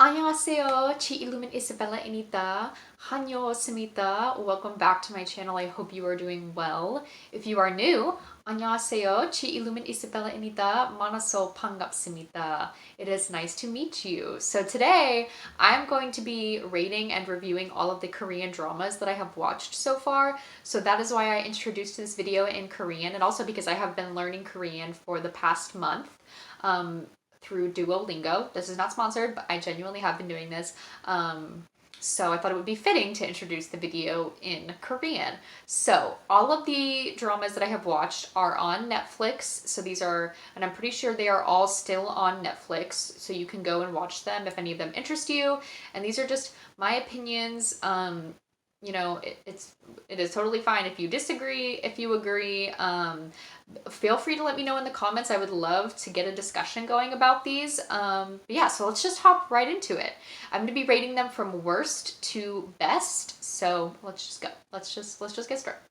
안녕하세요. 제 이름은 Isabella. 한요스미다. Welcome back to my channel. I hope you are doing well. If you are new, 안녕하세요. 제 이름은 Isabella. 만나서 반갑습니다. It is nice to meet you. So today, I'm going to be rating and reviewing all of the Korean dramas that I have watched so far. So that is why I introduced this video in Korean, and also because I have been learning Korean for the past month. Through Duolingo. This is not sponsored, but I genuinely have been doing this. So I thought it would be fitting to introduce the video in Korean. So all of the dramas that I have watched are on Netflix. So these are, and I'm pretty sure they are all still on Netflix. So you can go and watch them if any of them interest you. And these are just my opinions. It is totally fine if you disagree, if you agree. Feel free to let me know in the comments. I would love to get a discussion going about these. But yeah, so let's just hop right into it. I'm going to be rating them from worst to best. So let's just go. Let's just get started.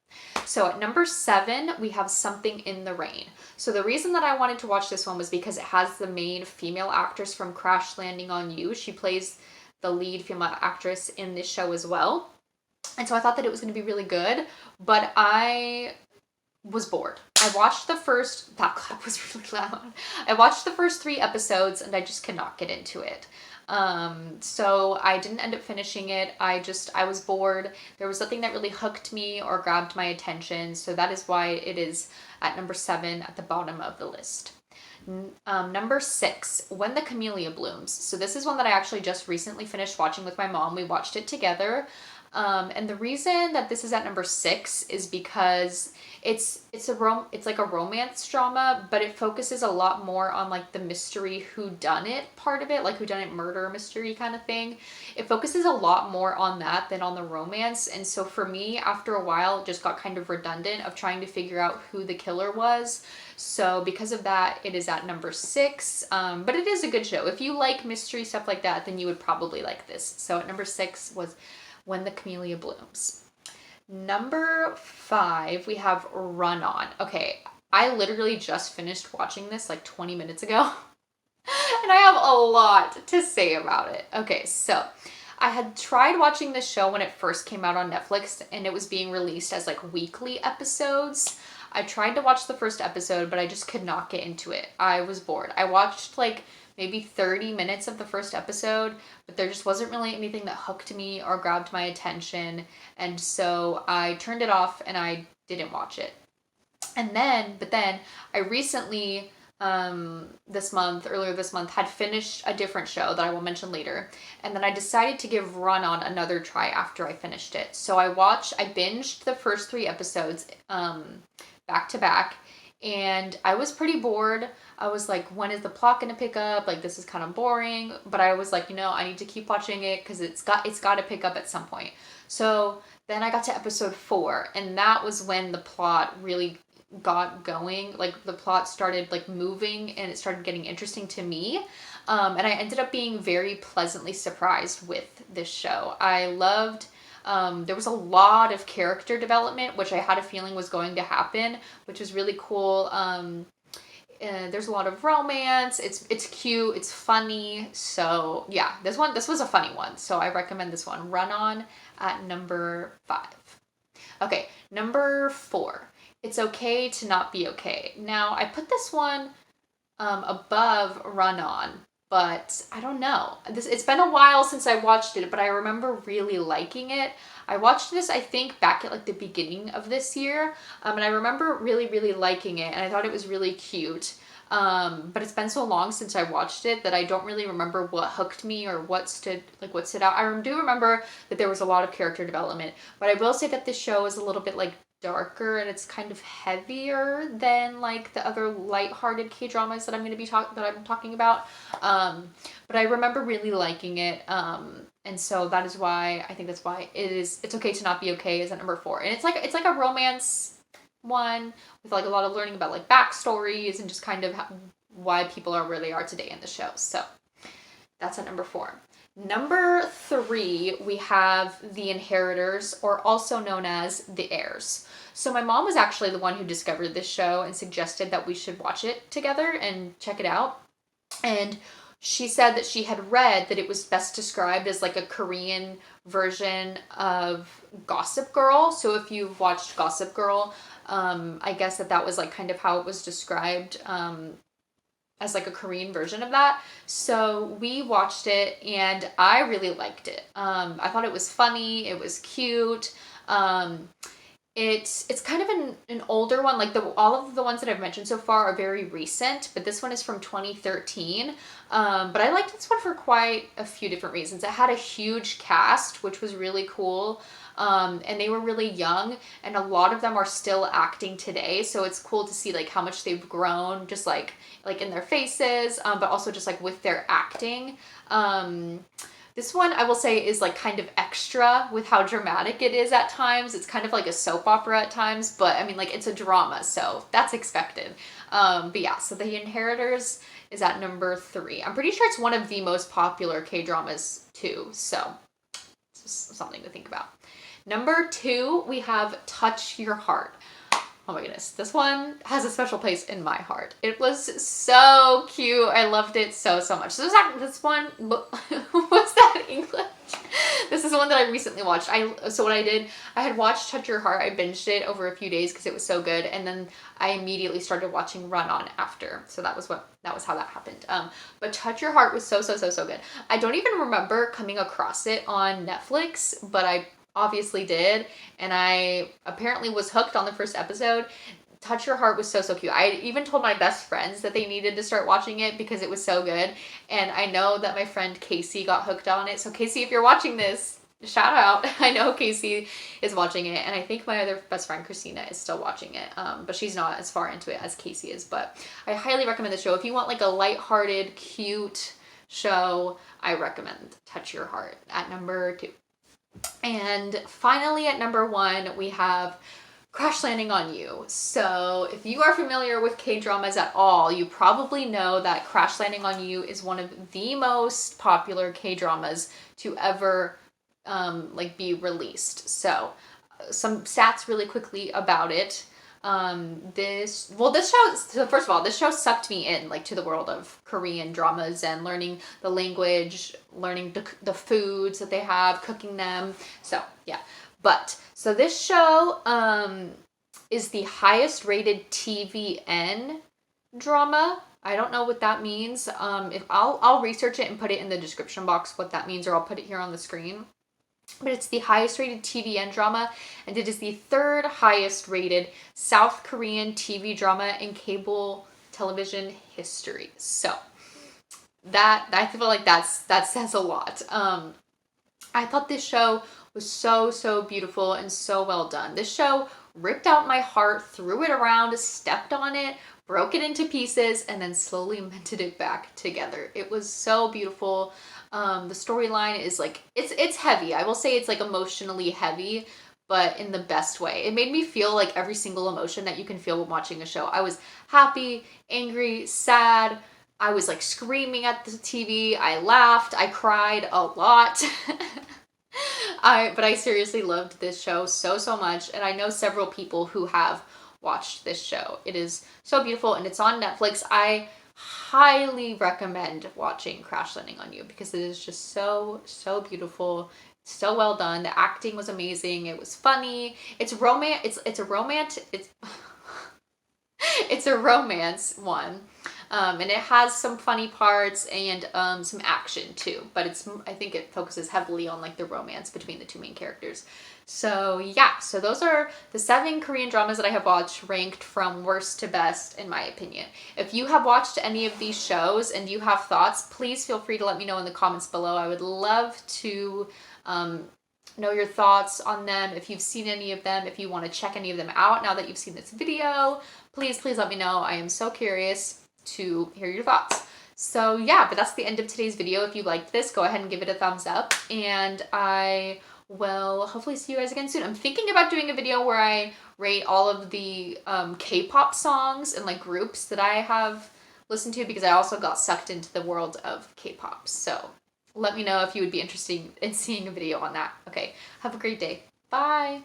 So at number 7, we have Something in the Rain. So the reason that I wanted to watch this one was because it has the main female actress from Crash Landing on You. She plays the lead female actress in this show as well. And so I thought that it was going to be really good, but I was bored. I watched that clap was really loud. I watched the first 3 episodes and I just could not get into it. So I didn't end up finishing it. I was bored. There was nothing that really hooked me or grabbed my attention. So that is why it is at number 7 at the bottom of the list. Number 6, When the Camellia Blooms. So this is one that I actually just recently finished watching with my mom. We watched it together. And the reason that this is at number 6 is because it's like a romance drama, but it focuses a lot more on like the mystery whodunit part of it, like whodunit murder mystery kind of thing. It focuses a lot more on that than on the romance, and so for me, after a while, it just got kind of redundant of trying to figure out who the killer was. So because of that, it is at number 6. But it is a good show. If you like mystery stuff like that, then you would probably like this. So at number 6 was When the Camellia Blooms. Number 5, we have Run On. Okay, I literally just finished watching this like 20 minutes ago. And I have a lot to say about it. Okay, so I had tried watching this show when it first came out on Netflix and it was being released as like weekly episodes. I tried to watch the first episode, but I just could not get into it. I was bored. I watched like maybe 30 minutes of the first episode, but there just wasn't really anything that hooked me or grabbed my attention. And so I turned it off and I didn't watch it. But then I recently, earlier this month, had finished a different show that I will mention later. And then I decided to give Run On another try after I finished it. So I binged the first 3 episodes, back to back. And I was pretty bored. I was like, when is the plot gonna pick up? Like, this is kind of boring. But I was like, I need to keep watching it because it's got to pick up at some point. So then I got to episode 4, and that was when the plot really got going. Like, the plot started like moving and it started getting interesting to me. And I ended up being very pleasantly surprised with this show. I loved there was a lot of character development, which I had a feeling was going to happen, which was really cool. There's a lot of romance. It's cute. It's funny. So yeah, this was a funny one. So I recommend this one. Run On at number 5. Okay, number 4. It's Okay to Not Be Okay. Now I put this one above Run On, but I don't know. It's been a while since I watched it, but I remember really liking it. I watched this, I think, back at like the beginning of this year, and I remember really, really liking it, and I thought it was really cute. But it's been so long since I watched it that I don't really remember what hooked me or what stood out. I do remember that there was a lot of character development, but I will say that this show is a little bit like darker and it's kind of heavier than like the other lighthearted K-dramas that I'm talking about. But I remember really liking it. And so that is why I think that's why It's Okay to Not Be Okay is at number 4. And it's like a romance one with like a lot of learning about like backstories and just kind of why people are where they are today in the show. So that's at number 4. Number 3, we have The Inheritors, or also known as The Heirs. So my mom was actually the one who discovered this show and suggested that we should watch it together and check it out. And she said that she had read that it was best described as like a Korean version of Gossip Girl. So if you've watched Gossip Girl, I guess that was like kind of how it was described, as like a Korean version of that. So we watched it and I really liked it. I thought it was funny, it was cute. It's kind of an older one. Like all of the ones that I've mentioned so far are very recent, but this one is from 2013. But I liked this one for quite a few different reasons. It had a huge cast, which was really cool. And they were really young, and a lot of them are still acting today. So it's cool to see like how much they've grown, just like in their faces, but also just like with their acting. This one, I will say, is like kind of extra with how dramatic it is at times. It's kind of like a soap opera at times, but I mean, like, it's a drama, so that's expected. But yeah, so The Inheritors is at number 3. I'm pretty sure it's one of the most popular K-dramas too, so it's just something to think about. Number 2, we have Touch Your Heart. Oh my goodness, this one has a special place in my heart. It was so cute. I loved it so much. So this one, what's that in English? This is the one that I recently watched. So what I did, I had watched Touch Your Heart. I binged it over a few days because it was so good, and then I immediately started watching Run On after. So that was how that happened. But Touch Your Heart was so good. I don't even remember coming across it on Netflix, but I obviously did, and I apparently was hooked on the first episode. Touch Your Heart was so cute. I even told my best friends that they needed to start watching it because it was so good, and I know that my friend Casey got hooked on it. So Casey, if you're watching this, shout out. I know Casey is watching it, and I think my other best friend Christina is still watching it, but she's not as far into it as Casey is. But I highly recommend the show. If you want like a lighthearted, cute show, I recommend Touch Your Heart at number 2. And finally at number 1, we have Crash Landing on You. So if you are familiar with K-dramas at all, you probably know that Crash Landing on You is one of the most popular K-dramas to ever be released. So some stats really quickly about it. This show, so first of all, this show sucked me in like to the world of Korean dramas and learning the language, learning the foods that they have, cooking them. So yeah, so this show is the highest rated TVN drama. I don't know what that means. If I'll research it and put it in the description box what that means, or I'll put it here on the screen. But it's the highest rated TVN drama, and it is the 3rd highest rated South Korean TV drama in cable television history. So that, I feel like that says a lot. I thought this show was so beautiful and so well done. This show ripped out my heart, threw it around, stepped on it, broke it into pieces, and then slowly mended it back together. It was so beautiful. The storyline is like, it's heavy. I will say it's like emotionally heavy, but in the best way. It made me feel like every single emotion that you can feel when watching a show. I was happy, angry, sad. I was like screaming at the TV. I laughed. I cried a lot. But I seriously loved this show so much, and I know several people who have watched this show. It is so beautiful, and it's on Netflix. I highly recommend watching Crash Landing on You because it is just so beautiful, so well done. The acting was amazing. It was funny. It's a romance one. And it has some funny parts and some action too, but I think it focuses heavily on like the romance between the two main characters. So yeah, so those are the 7 Korean dramas that I have watched, ranked from worst to best in my opinion. If you have watched any of these shows and you have thoughts, please feel free to let me know in the comments below. I would love to know your thoughts on them. If you've seen any of them, if you want to check any of them out now that you've seen this video, please let me know. I am so curious to hear your thoughts. So yeah, but that's the end of today's video. If you liked this, go ahead and give it a thumbs up, and I will hopefully see you guys again soon. I'm thinking about doing a video where I rate all of the K-pop songs and like groups that I have listened to, because I also got sucked into the world of K-pop. So let me know if you would be interested in seeing a video on that. Okay, have a great day. Bye.